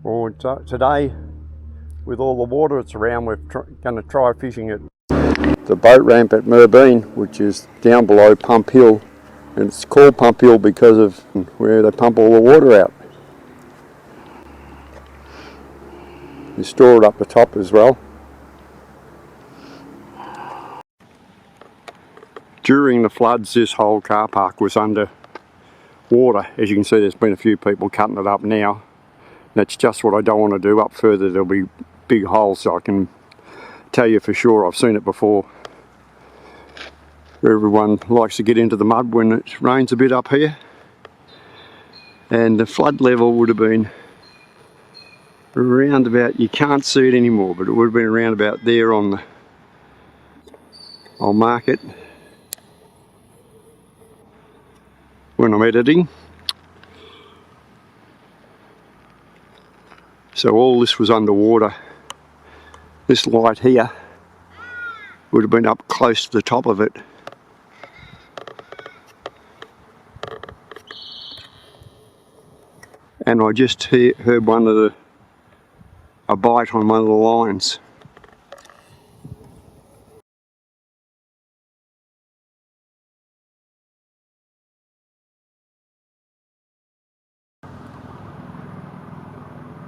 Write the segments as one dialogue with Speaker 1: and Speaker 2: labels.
Speaker 1: Well, today, with all the water that's around, we're going to try fishing at the boat ramp at Merbeen, which is down below Pump Hill. And it's called Pump Hill because of where they pump all the water out. You store it up the top as well. During the floods, this whole car park was under water. As you can see, there's been a few people cutting it up now. That's just what I don't want to do. Up further there'll be big holes, so I can tell you for sure I've seen it before. Everyone likes to get into the mud when it rains a bit up here. And the flood level would have been around about, you can't see it anymore, but it would have been around about there on the, I'll mark it when I'm editing. So all this was underwater. This light here would have been up close to the top of it. And I just heard a bite on one of the lines.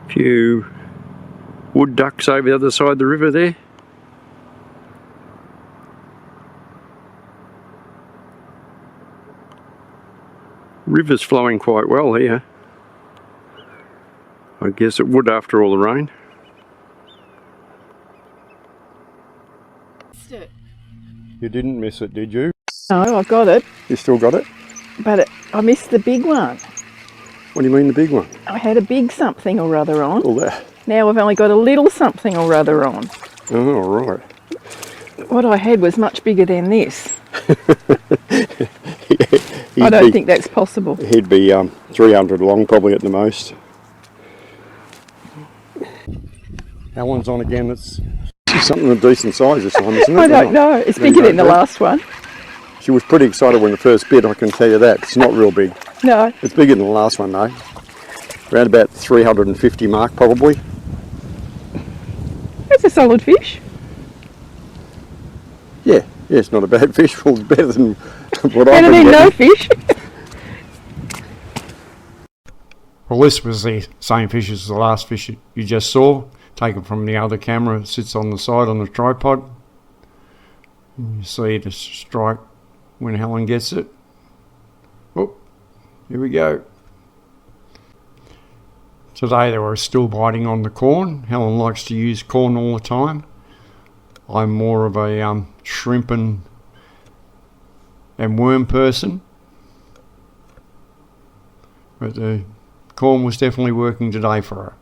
Speaker 1: Few wood ducks over the other side of the river there. River's flowing quite well here. I guess it would after all the rain. You didn't miss it, did you?
Speaker 2: No, I got it.
Speaker 1: You still got it?
Speaker 2: But I missed the big one.
Speaker 1: What do you mean the big one?
Speaker 2: I had a big something or other on.
Speaker 1: All that.
Speaker 2: Now I've only got a little something or other on.
Speaker 1: Oh, right.
Speaker 2: What I had was much bigger than this. I don't think that's possible.
Speaker 1: He'd be 300 long probably at the most. That one's on again. It's something of decent size this time, isn't it?
Speaker 2: I don't know. It's bigger than the last one.
Speaker 1: She was pretty excited when the first bit, I can tell you that. It's not real big.
Speaker 2: No.
Speaker 1: It's bigger than the last one though. Around about 350 mark probably.
Speaker 2: That's a solid fish.
Speaker 1: Yeah, it's not a bad fish. Well, it's better than what I've been
Speaker 2: Better than no fish.
Speaker 3: Well, this was the same fish as the last fish you just saw, taken from the other camera. It sits on the side on the tripod. And you see the strike when Helen gets it. Oh, here we go. Today they were still biting on the corn. Helen likes to use corn all the time. I'm more of a shrimp and worm person. But the corn was definitely working today for her.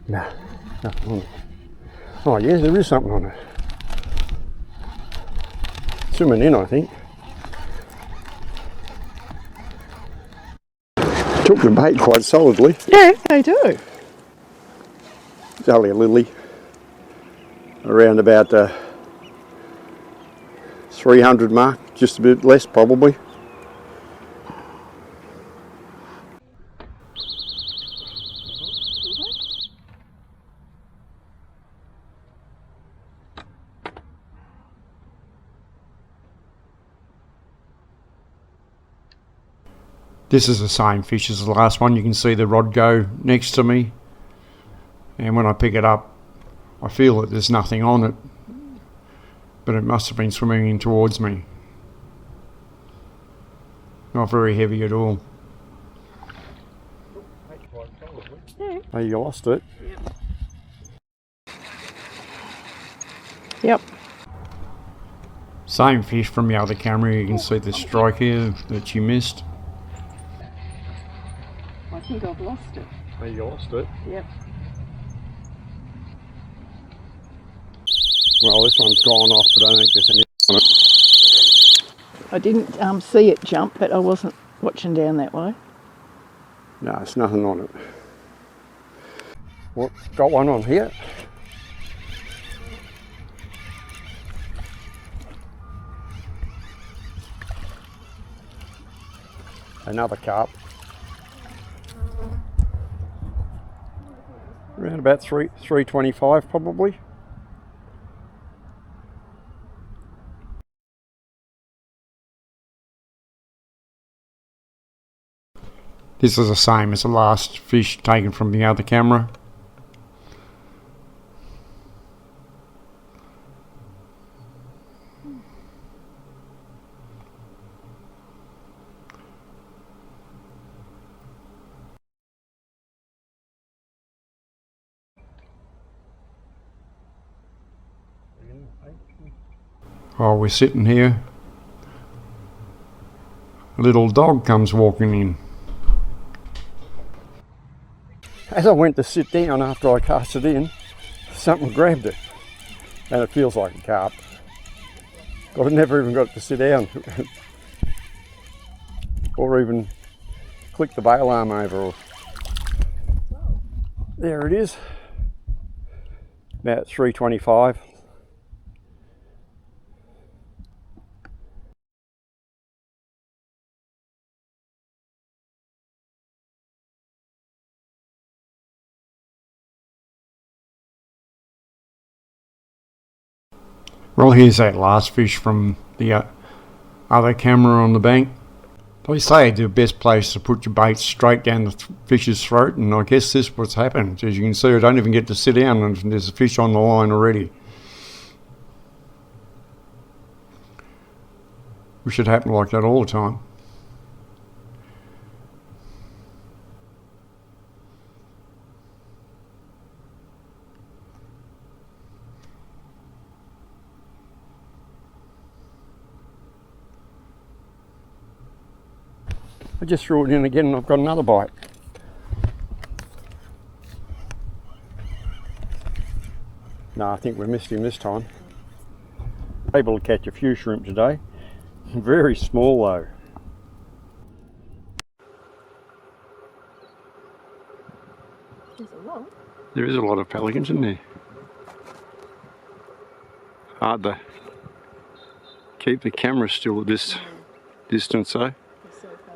Speaker 1: No, nothing on it. Oh yeah, there is something on it. Swimming in, I think. Took the bait quite solidly.
Speaker 2: Yeah, they do.
Speaker 1: It's only a lily. Around about 300 mark, just a bit less probably.
Speaker 3: This is the same fish as the last one. You can see the rod go next to me. And when I pick it up, I feel that there's nothing on it. But it must have been swimming in towards me. Not very heavy at all.
Speaker 1: Oh, you lost it?
Speaker 2: Yep.
Speaker 3: Same fish from the other camera. You can see the strike here that you missed.
Speaker 2: I think I've lost it.
Speaker 1: Oh, you lost it?
Speaker 2: Yep.
Speaker 1: Well, this one's gone off, but I don't think there's any on it.
Speaker 2: I didn't see it jump, but I wasn't watching down that way.
Speaker 1: No, it's nothing on it. Well, got one on here. Another carp. Around about 325 probably.
Speaker 3: This is the same as the last fish taken from the other camera. While we're sitting here, a little dog comes walking in.
Speaker 1: As I went to sit down after I cast it in, something grabbed it, and it feels like a carp. But I never even got to sit down or even click the bail arm over. There it is, about 325.
Speaker 3: Well, here's that last fish from the other camera on the bank. They say the best place to put your bait straight down the fish's throat, and I guess this is what's happened. As you can see, I don't even get to sit down and there's a fish on the line already. We should happen like that all the time.
Speaker 1: I just threw it in again and I've got another bite. No, I think we missed him this time. Able to catch a few shrimp today. Very small though.
Speaker 2: There's a lot.
Speaker 1: There is a lot of pelicans in there. Hard to keep the camera still at this distance though.
Speaker 2: It's so far.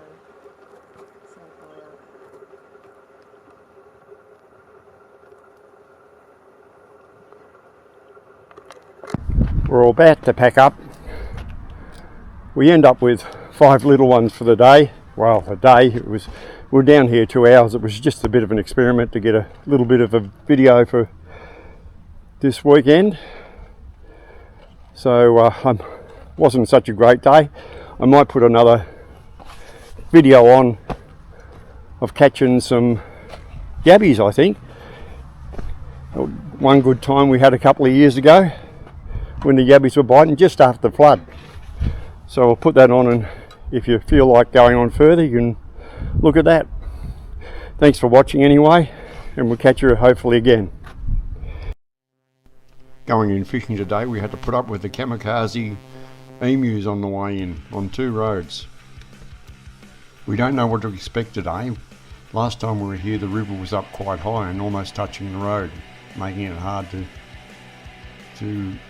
Speaker 2: So far out.
Speaker 1: We're all about to pack up. We end up with 5 little ones for the day. Well, we're down here 2 hours. It was just a bit of an experiment to get a little bit of a video for this weekend. So wasn't such a great day. I might put another video on of catching some yabbies, I think. One good time we had a couple of years ago when the yabbies were biting just after the flood. So I'll put that on, and if you feel like going on further, you can look at that. Thanks for watching anyway, and we'll catch you hopefully again.
Speaker 3: Going in fishing today, we had to put up with the kamikaze emus on the way in, on 2 roads. We don't know what to expect today. Last time we were here, the river was up quite high and almost touching the road, making it hard to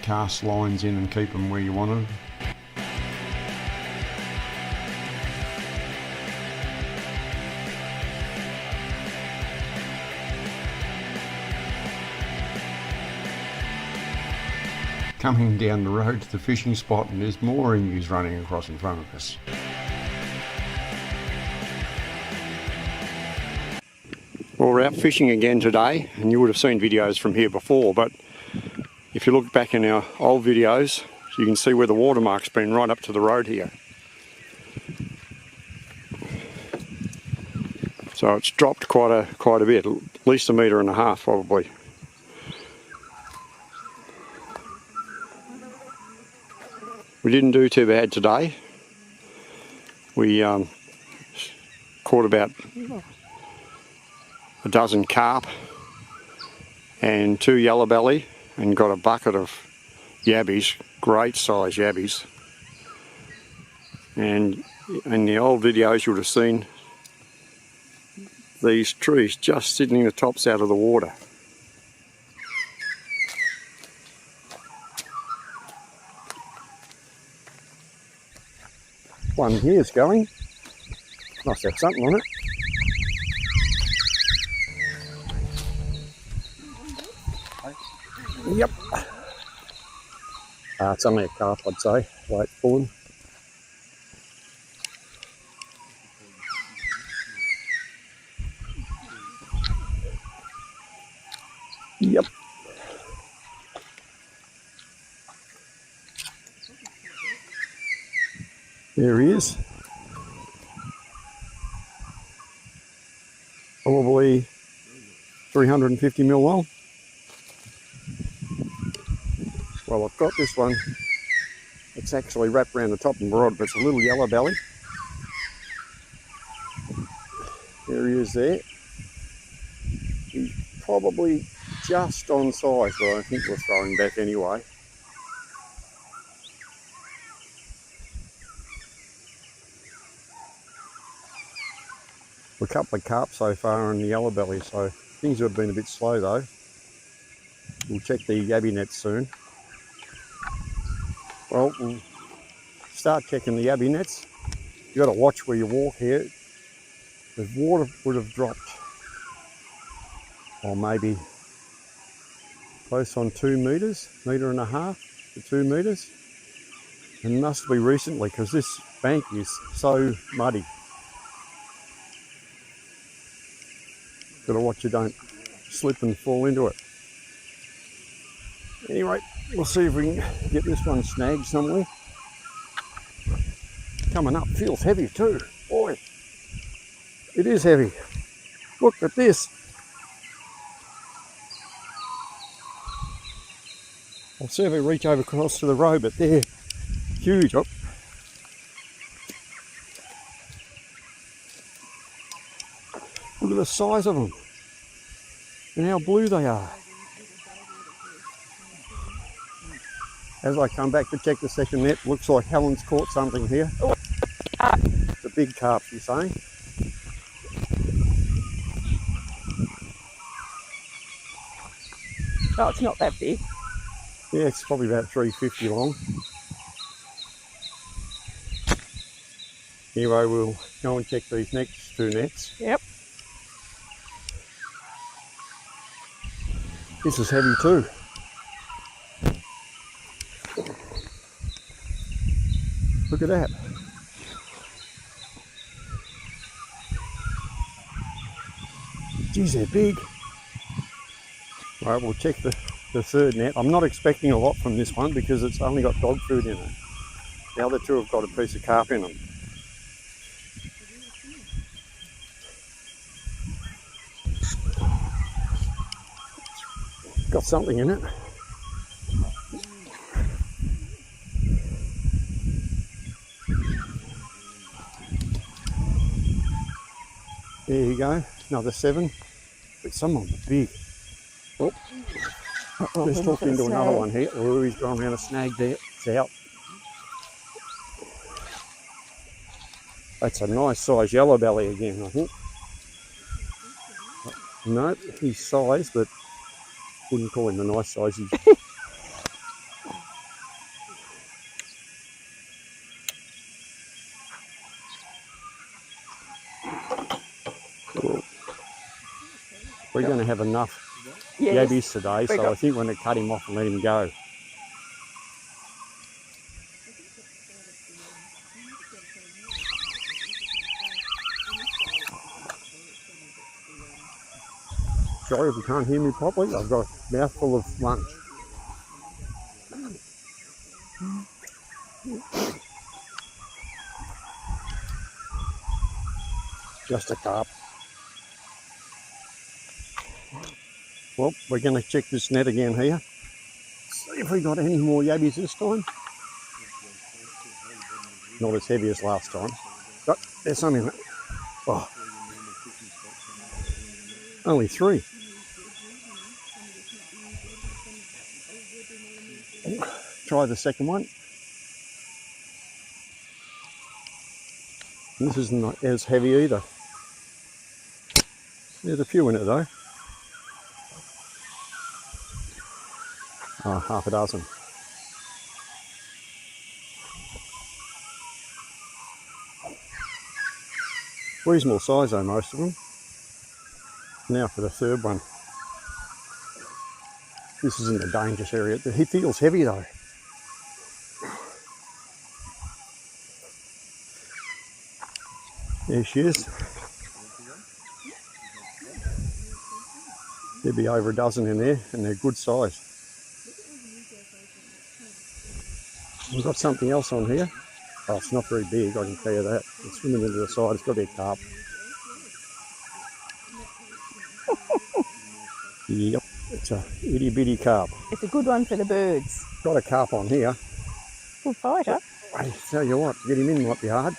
Speaker 3: cast lines in and keep them where you want them. Coming down the road to the fishing spot, and there's more emus running across in front of us.
Speaker 1: Well, we're out fishing again today, and you would have seen videos from here before, but if you look back in our old videos, you can see where the watermark's been right up to the road here. So it's dropped quite a bit, at least 1.5 meters probably. We didn't do too bad today. We caught about a dozen carp and 2 yellow belly, and got a bucket of yabbies, great size yabbies. And in the old videos you would have seen these trees just sitting the tops out of the water. one here's going. Must have something on it. Yep. It's only a carp, I'd say. Late spawn. Yep. There he is. Probably 350 mil long. Well, I've got this one. It's actually wrapped around the top and rod, but it's a little yellow belly. There he is there. He's probably just on size, but I think we'll throw him back anyway. A couple of carp so far in the yellow belly, so things have been a bit slow though. We'll check the yabby nets soon. Well, we'll start checking the yabby nets. You've got to watch where you walk here. The water would have dropped, or maybe close on 2 metres, metre and a half to 2 metres. And must be recently because this bank is so muddy. Got to watch you don't slip and fall into it. Anyway, we'll see if we can get this one snagged somewhere. Coming up, feels heavy too. Boy, it is heavy. Look at this. I'll see if I reach over across to the road, but they're huge. Oh. Look at the size of them and how blue they are. As I come back to check the second net, looks like Helen's caught something here. Oh, it's a big carp, she's saying.
Speaker 2: Oh, it's not that big.
Speaker 1: Yeah, it's probably about 350 long. Anyway, we'll go and check these next 2 nets.
Speaker 2: Yep.
Speaker 1: This is heavy too. Look at that. Geez, they're big. Right, we'll check the third net. I'm not expecting a lot from this one because it's only got dog food in it. The other 2 have got a piece of carp in them. Got something in it. There you go, another 7. But some of them are big. Oh, just hooked into another one here. Oh, he's gone around a snag there. It's out. That's a nice size yellow belly again, I think. No, he's size, but wouldn't call him a nice size. He's we're going to have enough yabbies today, so I think we're going to cut him off and let him go. Sorry if you can't hear me properly, I've got a mouthful of lunch. Just a carp. Well, we're going to check this net again here. See if we got any more yabbies this time. Not as heavy as last time. But there's some in it. Oh. Only 3. Try the second one. This isn't as heavy either. There's a few in it though. Oh, half a dozen. Reasonable size though, most of them. Now for the third one. This is in the dangerous area. He feels heavy though. There she is. There'd be over a dozen in there, and they're good size. We've got something else on here. Oh, it's not very big, I can tell you that. It's swimming into the side, it's got their carp. Yep, it's a itty bitty carp.
Speaker 2: It's a good one for the birds.
Speaker 1: Got a carp on here.
Speaker 2: Good fighter.
Speaker 1: I tell you what, to get him in might be hard.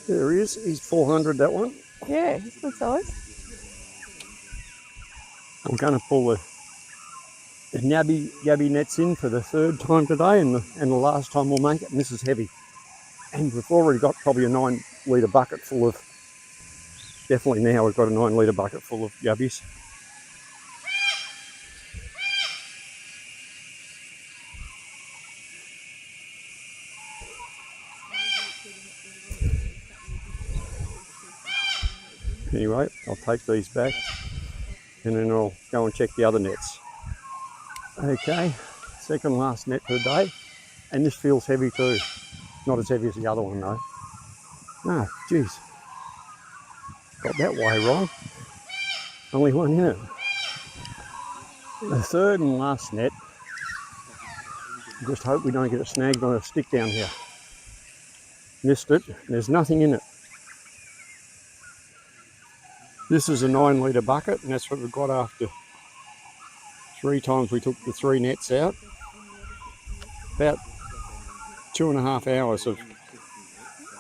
Speaker 1: There he is, he's 400 that one.
Speaker 2: Yeah, he's good size.
Speaker 1: I'm going to pull the yabby nets in for the third time today, and the last time we'll make it, and this is heavy. And we've already got probably a 9 litre bucket full of, definitely now we've got a 9 litre bucket full of yabbies. Anyway, I'll take these back and then I'll go and check the other nets. Okay, second last net for the day, and this feels heavy too. Not as heavy as the other one though. Ah, geez, got that way wrong. Only one in it. The third and last net. Just hope we don't get it snagged on a stick down here. Missed it, there's nothing in it. This is a 9 litre bucket, and that's what we got after 3 times we took the 3 nets out. About 2.5 hours of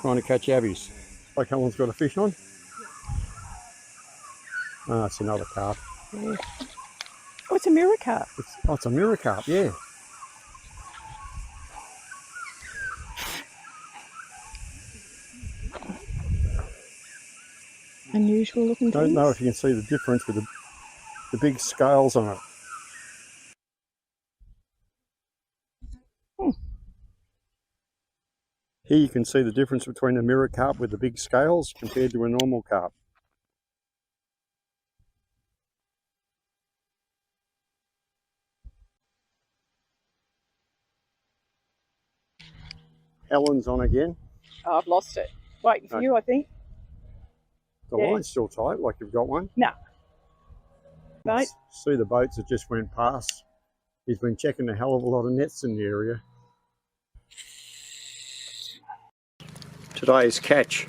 Speaker 1: trying to catch yabbies. Like Helen's got a fish on. Ah, it's another carp.
Speaker 2: Yeah. Oh, it's a mirror carp.
Speaker 1: It's a mirror carp, yeah.
Speaker 2: Unusual looking things.
Speaker 1: Don't know if you can see the difference with the big scales on it. Here you can see the difference between a mirror carp with the big scales compared to a normal carp. Helen's on again.
Speaker 2: Oh, I've lost it. Waiting for you, I think.
Speaker 1: The line's still tight, like you've got one.
Speaker 2: No. Right.
Speaker 1: See the boats that just went past. He's been checking a hell of a lot of nets in the area. Today's catch.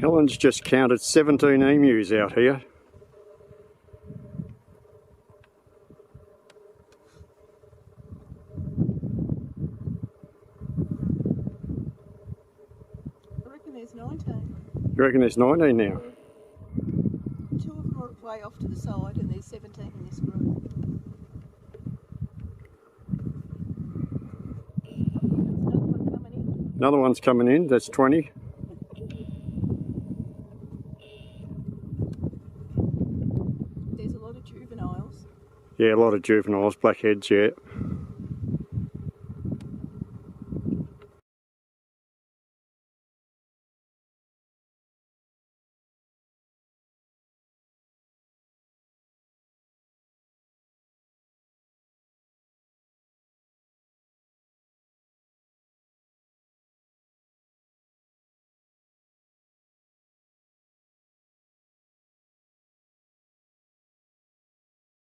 Speaker 1: Helen's just counted 17 emus out here.
Speaker 2: I reckon there's 19.
Speaker 1: You reckon there's 19 now?
Speaker 2: 2 of them are way off to the side, and there's 17 in this group.
Speaker 1: Another one's coming in, that's 20.
Speaker 2: There's a lot of juveniles.
Speaker 1: Yeah, a lot of juveniles, blackheads, yeah.